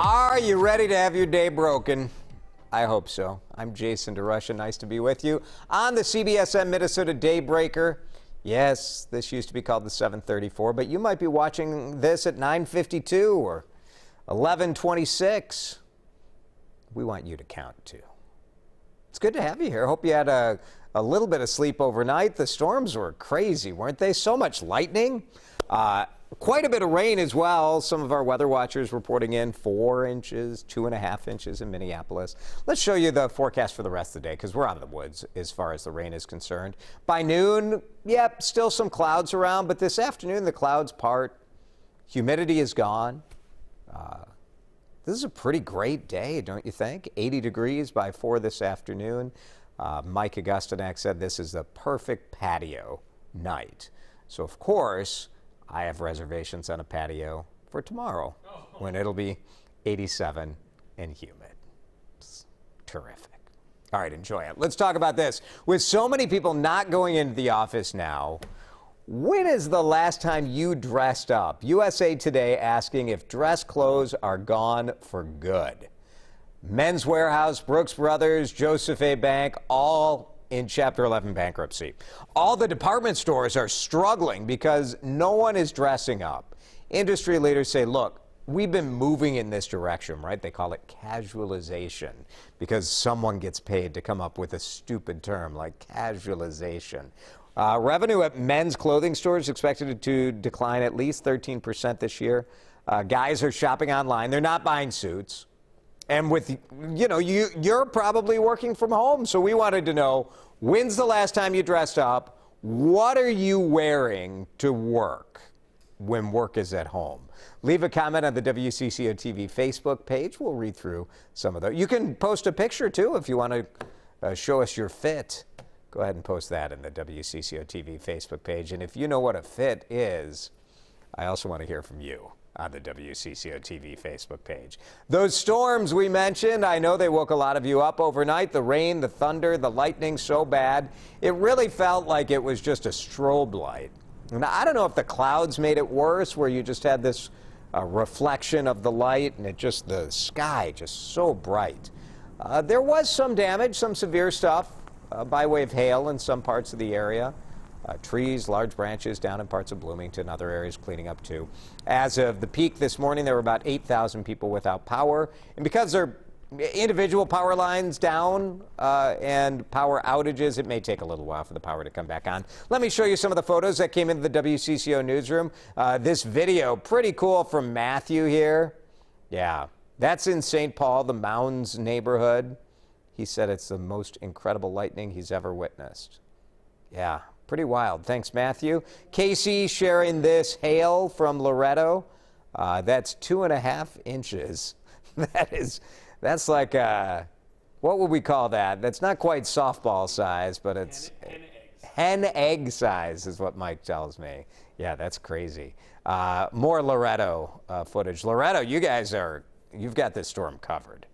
Are you ready to have your day broken? I hope so. I'm Jason DeRusha. Nice to be with you on the CBSN Minnesota Daybreaker. Yes, this used to be called the 734, but you might be watching this at 9:52 or 11:26. We want you to count too. It's good to have you here. Hope you had a little bit of sleep overnight. The storms were crazy, weren't they? So much lightning. Quite a bit of rain as well. Some of our weather watchers reporting in 4 inches, 2.5 inches in Minneapolis. Let's show you the forecast for the rest of the day because we're out of the woods as far as the rain is concerned. By noon, yep, still some clouds around, but this afternoon the clouds part. Humidity is gone. This is a pretty great day, don't you think? 80 degrees by 4 this afternoon. Mike Augustinak said this is the perfect patio night. So, of course, I have reservations on a patio for tomorrow when it'll be 87 and humid. It's terrific. All right, enjoy it. Let's talk about this. With so many people not going into the office now, when is the last time you dressed up? USA Today asking if dress clothes are gone for good. Men's Warehouse, Brooks Brothers, Joseph A. Bank, all in Chapter 11 bankruptcy. All the department stores are struggling because no one is dressing up. Industry leaders say, look, we've been moving in this direction, right? They call it casualization because someone gets paid to come up with a stupid term like casualization. Revenue at men's clothing stores expected to decline at least 13% this year. Guys are shopping online. They're not buying suits. And with, you're probably working from home. So we wanted to know, when's the last time you dressed up? What are you wearing to work when work is at home? Leave a comment on the WCCO TV Facebook page. We'll read through some of those. You can post a picture, too, if you want to show us your fit. Go ahead and post that in the WCCO TV Facebook page. And if you know what a fit is, I also want to hear from you on the WCCO TV Facebook page. Those storms we mentioned, I know they woke a lot of you up overnight. The rain, the thunder, the lightning, so bad. It really felt like it was just a strobe light. And I don't know if the clouds made it worse, where you just had this reflection of the light and the sky just so bright. There was some damage, some severe stuff by way of hail in some parts of the area. Trees, large branches down in parts of Bloomington, other areas cleaning up too. As of the peak this morning, there were about 8,000 people without power. And because there are individual power lines down and power outages, it may take a little while for the power to come back on. Let me show you some of the photos that came into the WCCO newsroom. This video, pretty cool from Matthew here. Yeah, that's in St. Paul, the Mounds neighborhood. He said it's the most incredible lightning he's ever witnessed. Yeah. Pretty wild. Thanks, Matthew. Casey sharing this hail from Loretto. That's 2.5 inches. That's like, what would we call that? That's not quite softball size, but it's hen egg size is what Mike tells me. Yeah, that's crazy. More Loretto footage. Loretto, you've got this storm covered.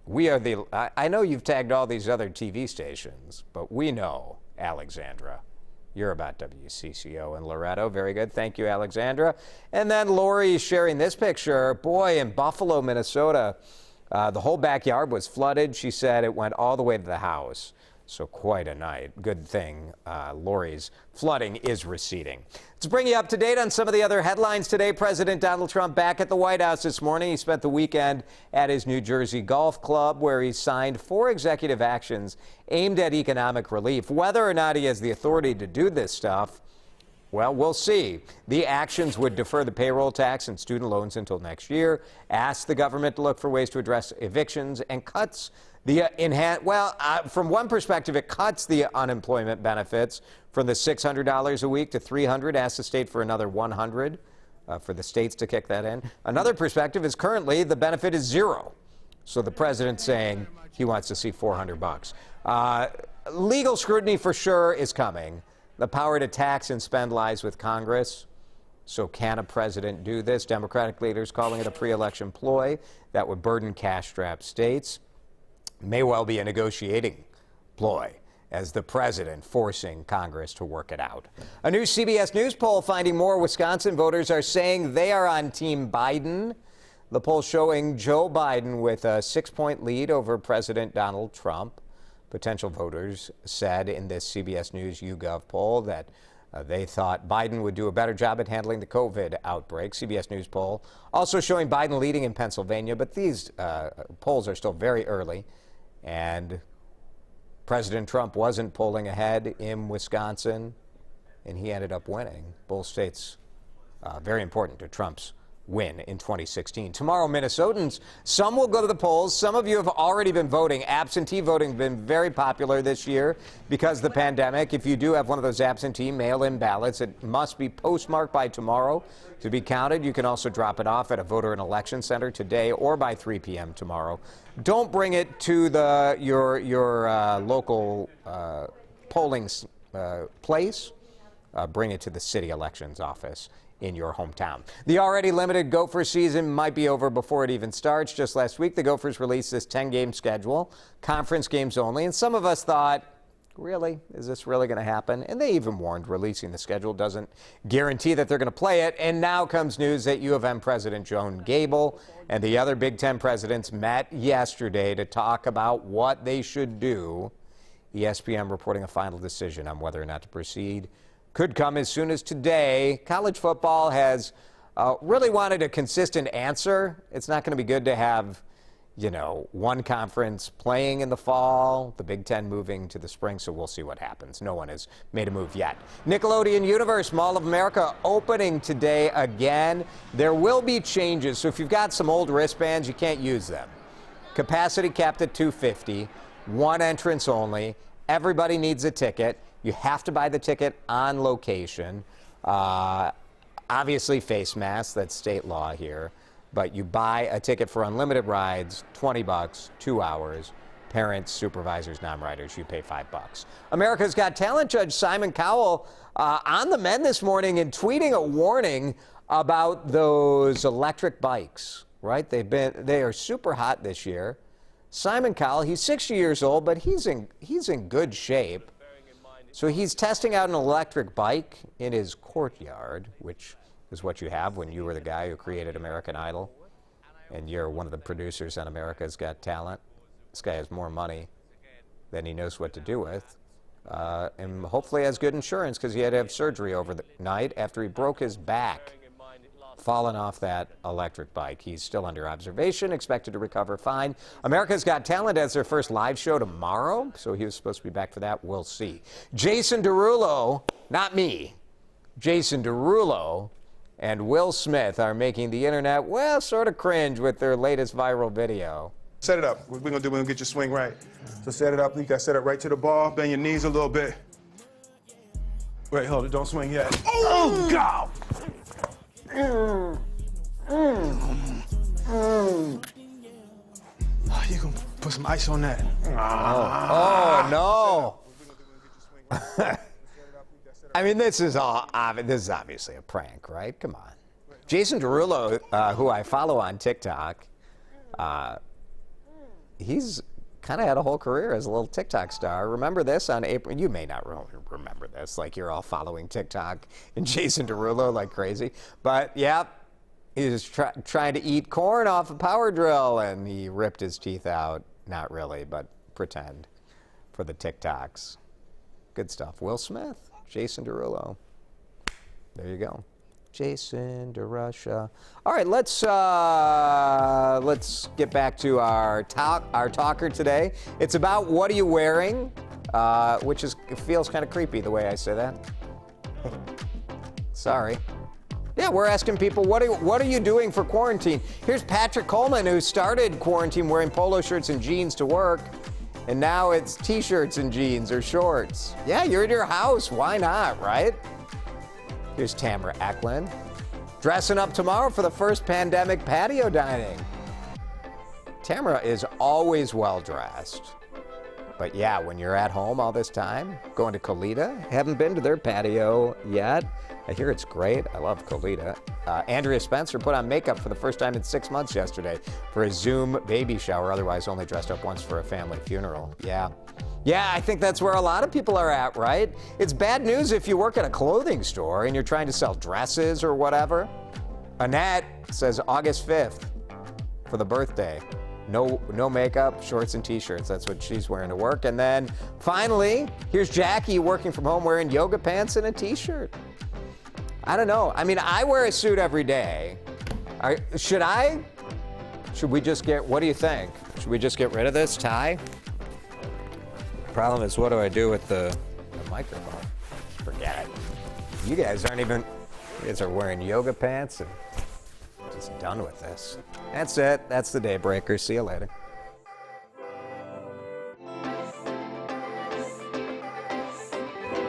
We are I know you've tagged all these other TV stations, but we know, Alexandra, you're about WCCO and Loretto. Very good. Thank you, Alexandra. And then Lori sharing this picture. Boy, in Buffalo, Minnesota, the whole backyard was flooded. She said it went all the way to the house. So quite a night. Good thing Lori's flooding is receding. Let's bring you up to date on some of the other headlines today. President Donald Trump back at the White House this morning. He spent the weekend at his New Jersey Golf Club, where he signed 4 executive actions aimed at economic relief. Whether or not he has the authority to do this stuff, well, we'll see. The actions would defer the payroll tax and student loans until next year, ask the government to look for ways to address evictions, and cuts the from one perspective, it cuts the unemployment benefits from the $600 a week to $300, asks the state for another $100 for the states to kick that in. Another perspective is currently the benefit is $0. So the president's saying he wants to see $400. Legal scrutiny for sure is coming. The power to tax and spend lies with Congress. So can a president do this? Democratic leaders calling it a pre-election ploy that would burden cash-strapped states. May well be a negotiating ploy as the president forcing Congress to work it out. A new CBS News poll finding more Wisconsin voters are saying they are on Team Biden. The poll showing Joe Biden with a 6-point lead over President Donald Trump. Potential voters said in this CBS News YouGov poll that they thought Biden would do a better job at handling the COVID outbreak. CBS News poll also showing Biden leading in Pennsylvania, but these polls are still very early, and President Trump wasn't polling ahead in Wisconsin, and he ended up winning. Both states very important to Trump's win in 2016. Tomorrow, Minnesotans, some will go to the polls. Some of you have already been voting. Absentee voting has been very popular this year because of the pandemic. If you do have one of those absentee mail-in ballots, it must be postmarked by tomorrow to be counted. You can also drop it off at a voter and election center today or by 3 p.m. tomorrow. Don't bring it to your local polling place. Bring it to the city elections office in your hometown. The already limited Gopher season might be over before it even starts. Just last week, the Gophers released this 10-game schedule, conference games only, and some of us thought, really? Is this really going to happen? And they even warned releasing the schedule doesn't guarantee that they're going to play it. And now comes news that U of M President Joan Gable and the other Big Ten presidents met yesterday to talk about what they should do. ESPN reporting a final decision on whether or not to proceed could come as soon as today. College football has really wanted a consistent answer. It's not going to be good to have, one conference playing in the fall, the Big Ten moving to the spring, so we'll see what happens. No one has made a move yet. Nickelodeon Universe Mall of America opening today again. There will be changes, so if you've got some old wristbands, you can't use them. Capacity capped at 250, one entrance only. Everybody needs a ticket. You have to buy the ticket on location. Obviously, face masks, that's state law here. But you buy a ticket for unlimited rides, $20, 2 hours. Parents, supervisors, non-riders, you pay $5. America's Got Talent judge Simon Cowell on the men this morning and tweeting a warning about those electric bikes, right? They are super hot this year. Simon Cowell, he's 60 years old, but he's in good shape. So he's testing out an electric bike in his courtyard, which is what you have when you were the guy who created American Idol, and you're one of the producers on America's Got Talent. This guy has more money than he knows what to do with, and hopefully has good insurance because he had to have surgery overnight after he broke his back falling off that electric bike. He's still under observation, expected to recover fine. America's Got Talent has their first live show tomorrow, so he was supposed to be back for that. We'll see. Jason Derulo, not me, Jason Derulo and Will Smith are making the internet, well, sort of cringe with their latest viral video. Set it up. What we're going to get your swing right. So set it up. You got to set it right to the ball. Bend your knees a little bit. Wait, hold it. Don't swing yet. Oh, God! You can put some ice on that. Oh no. I mean, this is obviously a prank, right? Come on. Jason Derulo, who I follow on TikTok, he's kind of had a whole career as a little TikTok star. Remember this on April? You may not remember this, like you're all following TikTok and Jason Derulo like crazy. But yeah, he was trying to eat corn off a power drill and he ripped his teeth out. Not really, but pretend for the TikToks. Good stuff. Will Smith, Jason Derulo. There you go. Jason DeRusha. All right, let's get back to our talker today. It's about what are you wearing, which it feels kind of creepy the way I say that. Sorry. Yeah, we're asking people what are you doing for quarantine? Here's Patrick Coleman, who started quarantine wearing polo shirts and jeans to work, and now it's t-shirts and jeans or shorts. Yeah, you're in your house. Why not, right? Here's Tamara Eklund, dressing up tomorrow for the first pandemic patio dining. Tamara is always well-dressed. But yeah, when you're at home all this time, going to Colita, haven't been to their patio yet. I hear it's great. I love Colita. Andrea Spencer put on makeup for the first time in 6 months yesterday for a Zoom baby shower, otherwise only dressed up once for a family funeral. Yeah, I think that's where a lot of people are at, right? It's bad news if you work at a clothing store and you're trying to sell dresses or whatever. Annette says August 5th. for the birthday. No makeup, shorts and t-shirts. That's what she's wearing to work. And then finally, here's Jackie working from home wearing yoga pants and a t-shirt. I don't know. I mean, I wear a suit every day. Should we just what do you think? Should we just get rid of this tie? Problem is, what do I do with the microphone? Forget it. You guys are wearing yoga pants and just done with this. That's it. That's the Daybreaker. See you later.